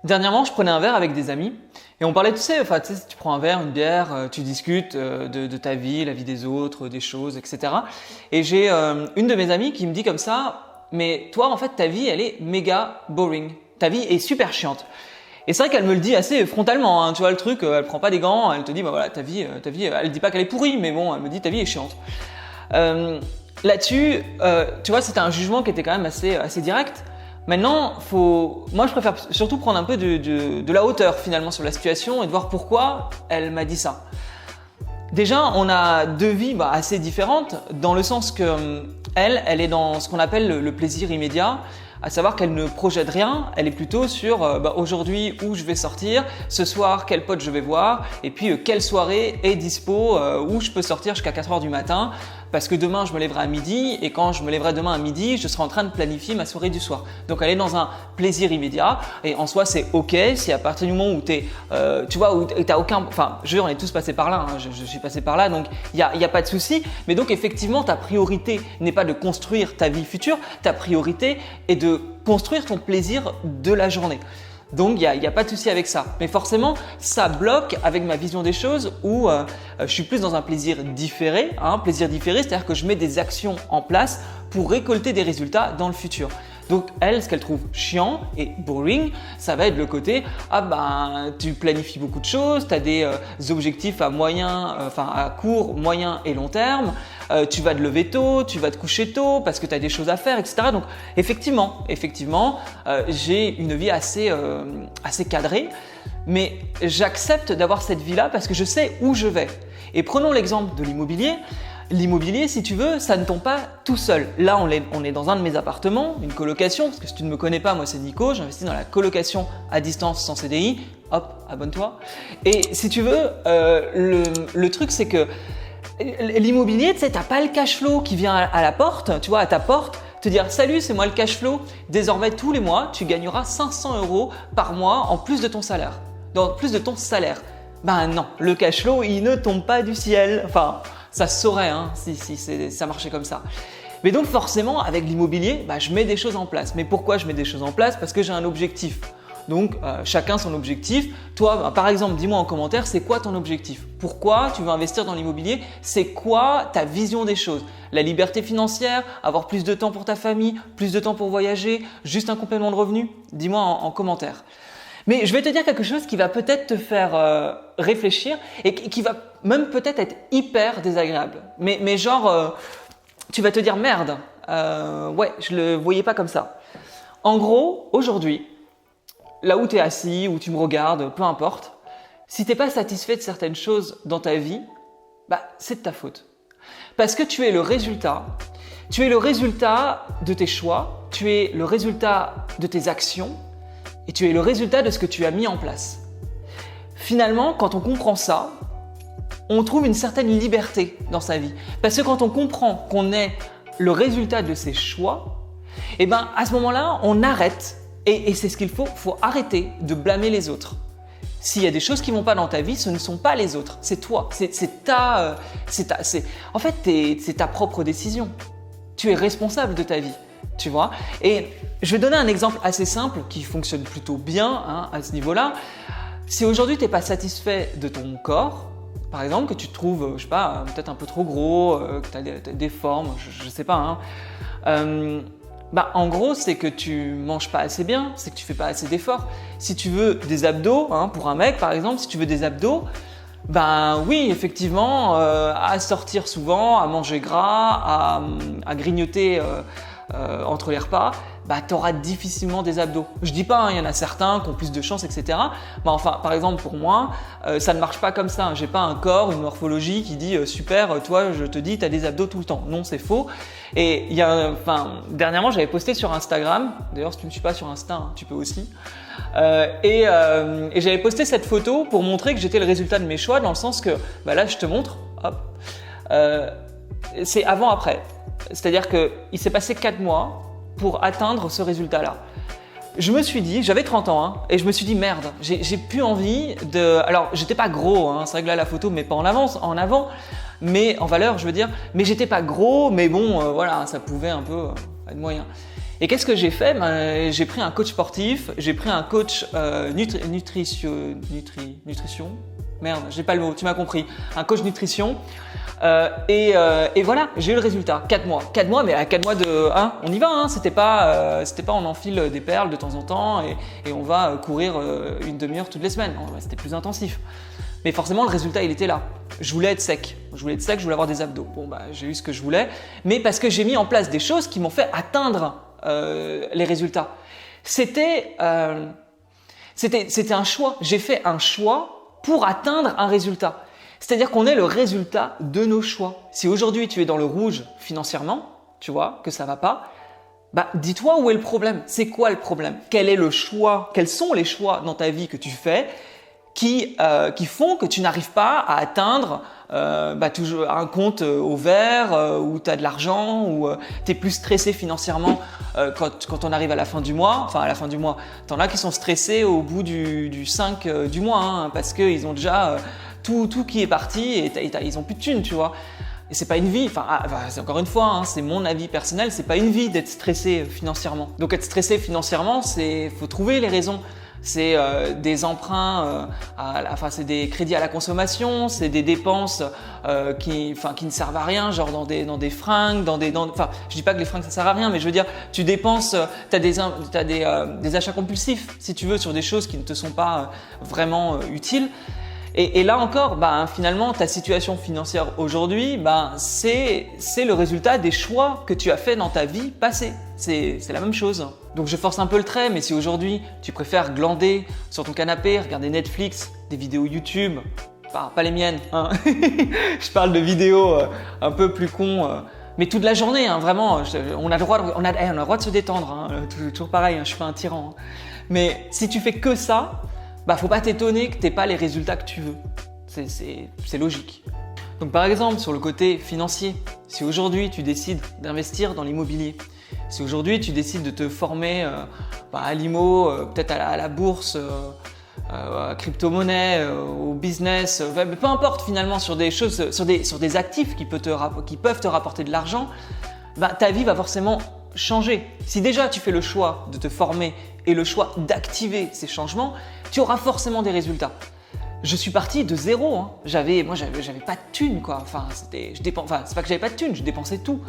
Dernièrement, je prenais un verre avec des amis et on parlait, tu sais, tu prends un verre, une bière, tu discutes de ta vie, la vie des autres, des choses, etc. Et j'ai une de mes amies qui me dit comme ça, mais toi, en fait, ta vie, elle est méga boring. Ta vie est super chiante. Et c'est vrai qu'elle me le dit assez frontalement, hein, tu vois le truc, elle prend pas des gants, elle te dit, bah voilà, ta vie, elle dit pas qu'elle est pourrie, mais bon, elle me dit ta vie est chiante. Là-dessus, tu vois, c'était un jugement qui était quand même assez direct. Maintenant, moi je préfère surtout prendre un peu de la hauteur finalement sur la situation et de voir pourquoi elle m'a dit ça. Déjà, on a deux vies assez différentes dans le sens que elle est dans ce qu'on appelle le plaisir immédiat, à savoir qu'elle ne projette rien, elle est plutôt sur aujourd'hui où je vais sortir, ce soir quel pote je vais voir et puis quelle soirée est dispo où je peux sortir jusqu'à 4h du matin parce que demain je me lèverai à midi et quand je me lèverai demain à midi, je serai en train de planifier ma soirée du soir. Donc elle est dans un plaisir immédiat et en soi c'est ok si à partir du moment où tu vois, où t'as aucun, enfin je veux dire on est tous passés par là, hein, je suis passé par là donc il y a pas de souci, mais donc effectivement ta priorité n'est pas de construire ta vie future, ta priorité est de construire ton plaisir de la journée. Donc, il y a pas de souci avec ça. Mais forcément, ça bloque avec ma vision des choses où je suis plus dans un plaisir différé. Plaisir différé, c'est-à-dire que je mets des actions en place pour récolter des résultats dans le futur. Donc, elle, ce qu'elle trouve chiant et boring, ça va être le côté tu planifies beaucoup de choses, tu as des objectifs à court, moyen et long terme. Tu vas te lever tôt, tu vas te coucher tôt parce que tu as des choses à faire, etc. Donc effectivement, j'ai une vie assez cadrée, mais j'accepte d'avoir cette vie-là parce que je sais où je vais. Et prenons l'exemple de l'immobilier. L'immobilier, si tu veux, ça ne tombe pas tout seul. Là, on est dans un de mes appartements, une colocation, parce que si tu ne me connais pas, moi c'est Nico, j'investis dans la colocation à distance sans CDI. Hop, abonne-toi. Et si tu veux, le truc c'est que l'immobilier, tu sais, t'as pas le cash flow qui vient à la porte, tu vois, à ta porte, te dire salut, c'est moi le cash flow. Désormais, tous les mois, tu gagneras 500 € par mois en plus de ton salaire. Donc, plus de ton salaire. Ben non, le cash flow, il ne tombe pas du ciel. Enfin, ça se saurait si ça marchait comme ça. Mais donc forcément, avec l'immobilier, je mets des choses en place. Mais pourquoi je mets des choses en place? Parce que j'ai un objectif. Donc, chacun son objectif. Toi, par exemple, dis-moi en commentaire, c'est quoi ton objectif? Pourquoi tu veux investir dans l'immobilier? C'est quoi ta vision des choses? La liberté financière, avoir plus de temps pour ta famille, plus de temps pour voyager, juste un complément de revenu? Dis-moi en commentaire. Mais je vais te dire quelque chose qui va peut-être te faire réfléchir et qui va même peut-être être hyper désagréable. Mais genre, tu vas te dire merde, ouais, je le voyais pas comme ça. En gros, aujourd'hui, là où tu es assis, où tu me regardes, peu importe, si tu n'es pas satisfait de certaines choses dans ta vie, c'est de ta faute. Parce que tu es le résultat de tes choix, tu es le résultat de tes actions et tu es le résultat de ce que tu as mis en place. Finalement, quand on comprend ça, on trouve une certaine liberté dans sa vie. Parce que quand on comprend qu'on est le résultat de ses choix, à ce moment-là, on arrête. Et c'est ce qu'il faut arrêter de blâmer les autres. S'il y a des choses qui ne vont pas dans ta vie, ce ne sont pas les autres, c'est toi, c'est ta propre décision. Tu es responsable de ta vie, tu vois. Et je vais donner un exemple assez simple qui fonctionne plutôt bien à ce niveau-là. Si aujourd'hui tu n'es pas satisfait de ton corps, par exemple, que tu te trouves, je sais pas, peut-être un peu trop gros, que tu as des formes, je sais pas, en gros, c'est que tu manges pas assez bien, c'est que tu fais pas assez d'efforts. Si tu veux des abdos, pour un mec par exemple, si tu veux des abdos, oui, effectivement, à sortir souvent, à manger gras, à grignoter entre les repas, tu auras difficilement des abdos. Je dis pas, il y en a certains qui ont plus de chance, etc. Par exemple, pour moi, ça ne marche pas comme ça. J'ai pas un corps, une morphologie qui dit super, toi, je te dis, tu as des abdos tout le temps. Non, c'est faux. Et dernièrement, j'avais posté sur Instagram. D'ailleurs, si tu ne me suis pas sur Insta, tu peux aussi. Et j'avais posté cette photo pour montrer que j'étais le résultat de mes choix, dans le sens que, là, je te montre. Hop. C'est avant-après. C'est-à-dire qu'il s'est passé 4 mois pour atteindre ce résultat-là. Je me suis dit, j'avais 30 ans et je me suis dit merde, j'ai plus envie de… Alors, j'étais pas gros, c'est vrai que là la photo me met pas en avant, mais en valeur je veux dire, mais j'étais pas gros, mais bon, voilà, ça pouvait un peu être moyen. Et qu'est-ce que j'ai fait? Ben, j'ai pris un coach sportif, j'ai pris un coach nutrition. Merde, j'ai pas le mot, tu m'as compris. Un coach nutrition. Et voilà, j'ai eu le résultat. 4 mois. 4 mois, mais à 4 mois de. Hein, on y va, hein, c'était pas on enfile des perles de temps en temps et on va courir une demi-heure toutes les semaines. Non, c'était plus intensif. Mais forcément, le résultat, il était là. Je voulais être sec. Je voulais avoir des abdos. Bon, bah, j'ai eu ce que je voulais. Mais parce que j'ai mis en place des choses qui m'ont fait atteindre les résultats. C'était un choix. J'ai fait un choix pour atteindre un résultat. C'est-à-dire qu'on est le résultat de nos choix. Si aujourd'hui tu es dans le rouge financièrement, tu vois que ça va pas, bah dis-toi où est le problème. C'est quoi le problème? Quel est le choix? Quels sont les choix dans ta vie que tu fais qui font que tu n'arrives pas à atteindre toujours un compte au vert où tu as de l'argent, où tu es plus stressé financièrement quand on arrive à la fin du mois. Enfin, à la fin du mois, tu en as qui sont stressés au bout du 5 du mois hein, parce qu'ils ont déjà tout qui est parti et ils ont plus de thunes, tu vois. Et c'est pas une vie, c'est encore une fois, hein, c'est mon avis personnel, c'est pas une vie d'être stressé financièrement. Donc être stressé financièrement, faut trouver les raisons. C'est des emprunts, c'est des crédits à la consommation, c'est des dépenses qui ne servent à rien, genre dans des fringues, je dis pas que les fringues ça sert à rien, mais je veux dire, tu dépenses, t'as des achats compulsifs, si tu veux, sur des choses qui ne te sont pas vraiment utiles. Et là encore, finalement, ta situation financière aujourd'hui, c'est le résultat des choix que tu as fait dans ta vie passée. C'est la même chose. Donc je force un peu le trait, mais si aujourd'hui tu préfères glander sur ton canapé, regarder Netflix, des vidéos YouTube, pas les miennes, hein. Je parle de vidéos un peu plus cons, mais toute la journée, hein, vraiment, on a le droit de se détendre, hein, toujours pareil, hein, je suis pas un tyran. Hein. Mais si tu fais que ça, faut pas t'étonner que tu n'aies pas les résultats que tu veux. C'est logique. Donc par exemple, sur le côté financier, si aujourd'hui tu décides d'investir dans l'immobilier, si aujourd'hui tu décides de te former à l'IMO, peut-être à la bourse, à crypto-monnaie, au business, peu importe finalement sur des choses, sur des actifs qui peuvent te rapporter de l'argent, ta vie va forcément changer. Si déjà tu fais le choix de te former et le choix d'activer ces changements, tu auras forcément des résultats. Je suis parti de zéro. Hein. J'avais pas de thunes quoi. C'est pas que j'avais pas de thunes, je dépensais tout.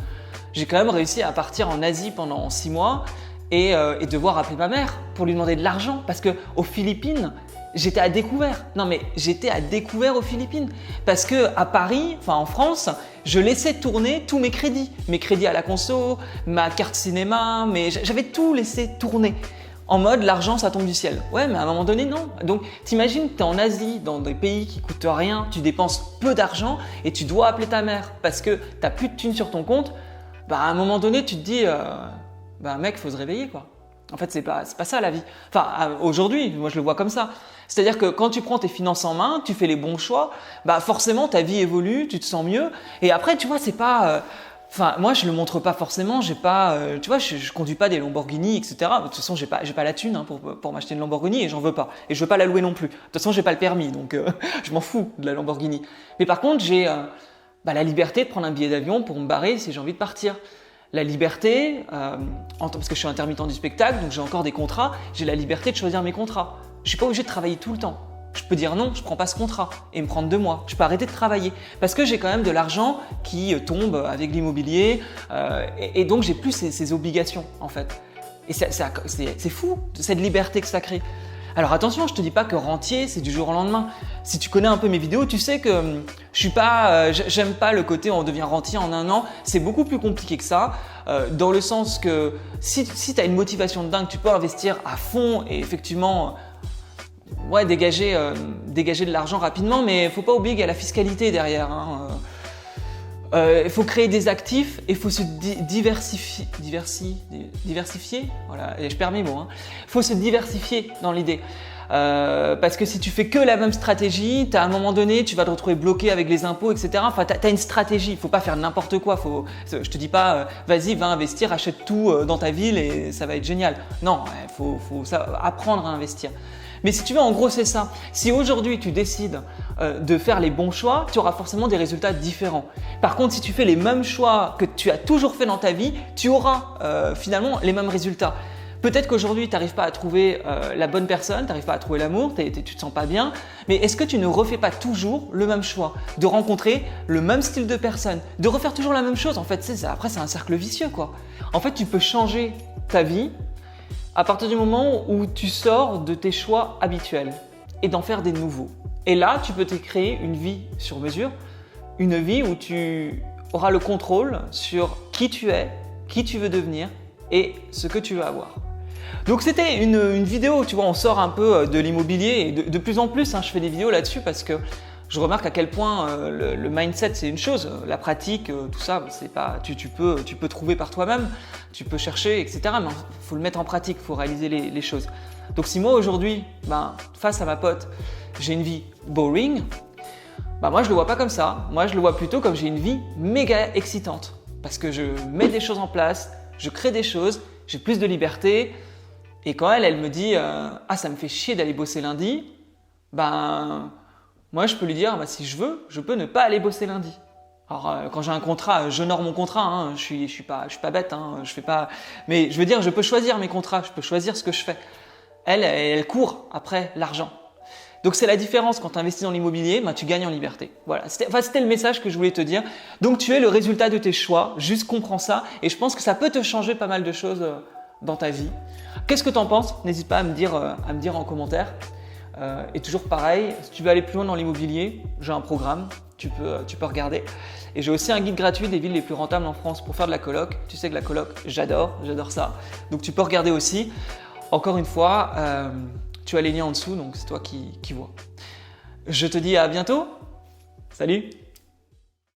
J'ai quand même réussi à partir en Asie pendant 6 mois et devoir appeler ma mère pour lui demander de l'argent parce que aux Philippines, j'étais à découvert. Non mais j'étais à découvert aux Philippines parce que à Paris, en France, je laissais tourner tous mes crédits à la conso, ma carte cinéma, j'avais tout laissé tourner. En mode l'argent ça tombe du ciel. Ouais, mais à un moment donné non. Donc t'imagines que tu es en Asie, dans des pays qui coûtent rien, tu dépenses peu d'argent et tu dois appeler ta mère parce que tu n'as plus de thunes sur ton compte. À un moment donné tu te dis mec, faut se réveiller quoi. En fait c'est pas ça la vie. Aujourd'hui, moi je le vois comme ça. C'est-à-dire que quand tu prends tes finances en main, tu fais les bons choix, forcément ta vie évolue, tu te sens mieux. Et après tu vois c'est pas moi, je le montre pas forcément. J'ai pas, tu vois, je conduis pas des Lamborghini, etc. De toute façon, j'ai pas la thune hein, pour m'acheter une Lamborghini et j'en veux pas. Et je veux pas la louer non plus. De toute façon, j'ai pas le permis, donc je m'en fous de la Lamborghini. Mais par contre, j'ai la liberté de prendre un billet d'avion pour me barrer si j'ai envie de partir. La liberté, parce que je suis intermittent du spectacle, donc j'ai encore des contrats. J'ai la liberté de choisir mes contrats. Je suis pas obligé de travailler tout le temps. Je peux dire non, je prends pas ce contrat et me prendre 2 mois. Je peux arrêter de travailler parce que j'ai quand même de l'argent qui tombe avec l'immobilier et donc j'ai plus ces obligations en fait. Et c'est fou cette liberté que ça crée. Alors attention, je te dis pas que rentier c'est du jour au lendemain. Si tu connais un peu mes vidéos, tu sais que j'aime pas le côté on devient rentier en 1 an. C'est beaucoup plus compliqué que ça. Dans le sens que si tu as une motivation de dingue, tu peux investir à fond et effectivement dégager de l'argent rapidement, mais il ne faut pas oublier qu'il y a la fiscalité derrière. Hein. Il faut créer des actifs et il faut se diversifier. Voilà, et je perds mes mots. Il faut se diversifier dans l'idée. Parce que si tu fais que la même stratégie, à un moment donné, tu vas te retrouver bloqué avec les impôts, etc. Enfin, tu as une stratégie. Il faut pas faire n'importe quoi. Je te dis pas, vas-y, va investir, achète tout dans ta ville et ça va être génial. Non, il faut apprendre à investir. Mais si tu veux, en gros, c'est ça. Si aujourd'hui tu décides de faire les bons choix, tu auras forcément des résultats différents. Par contre, si tu fais les mêmes choix que tu as toujours fait dans ta vie, tu auras finalement les mêmes résultats. Peut-être qu'aujourd'hui, tu n'arrives pas à trouver la bonne personne, tu n'arrives pas à trouver l'amour, tu te sens pas bien, mais est-ce que tu ne refais pas toujours le même choix? De rencontrer le même style de personne, de refaire toujours la même chose? En fait, après, c'est un cercle vicieux, quoi. En fait, tu peux changer ta vie à partir du moment où tu sors de tes choix habituels et d'en faire des nouveaux. Et là, tu peux te créer une vie sur mesure, une vie où tu auras le contrôle sur qui tu es, qui tu veux devenir et ce que tu veux avoir. Donc c'était une vidéo, tu vois, on sort un peu de l'immobilier et de plus en plus, je fais des vidéos là-dessus parce que je remarque à quel point le mindset c'est une chose, la pratique, tout ça, c'est pas, tu peux trouver par toi-même, tu peux chercher, etc. Mais il faut le mettre en pratique, il faut réaliser les choses. Donc si moi aujourd'hui, face à ma pote, j'ai une vie boring, moi je le vois pas comme ça. Moi je le vois plutôt comme j'ai une vie méga excitante parce que je mets des choses en place, je crée des choses, j'ai plus de liberté. Et quand elle me dit ça me fait chier d'aller bosser lundi, moi je peux lui dire si je veux, je peux ne pas aller bosser lundi. Alors quand j'ai un contrat, j'honore mon contrat, je suis pas bête, je fais pas. Mais je veux dire, je peux choisir mes contrats, je peux choisir ce que je fais. Elle court après l'argent. Donc c'est la différence quand tu investis dans l'immobilier, tu gagnes en liberté. Voilà, c'était le message que je voulais te dire. Donc tu es le résultat de tes choix, juste comprends ça et je pense que ça peut te changer pas mal de choses dans ta vie. Qu'est-ce que tu en penses? N'hésite pas à me dire en commentaire. Et toujours pareil, si tu veux aller plus loin dans l'immobilier, j'ai un programme, tu peux regarder. Et j'ai aussi un guide gratuit des villes les plus rentables en France pour faire de la coloc. Tu sais que la coloc, j'adore ça. Donc tu peux regarder aussi. Encore une fois, tu as les liens en dessous, donc c'est toi qui vois. Je te dis à bientôt. Salut!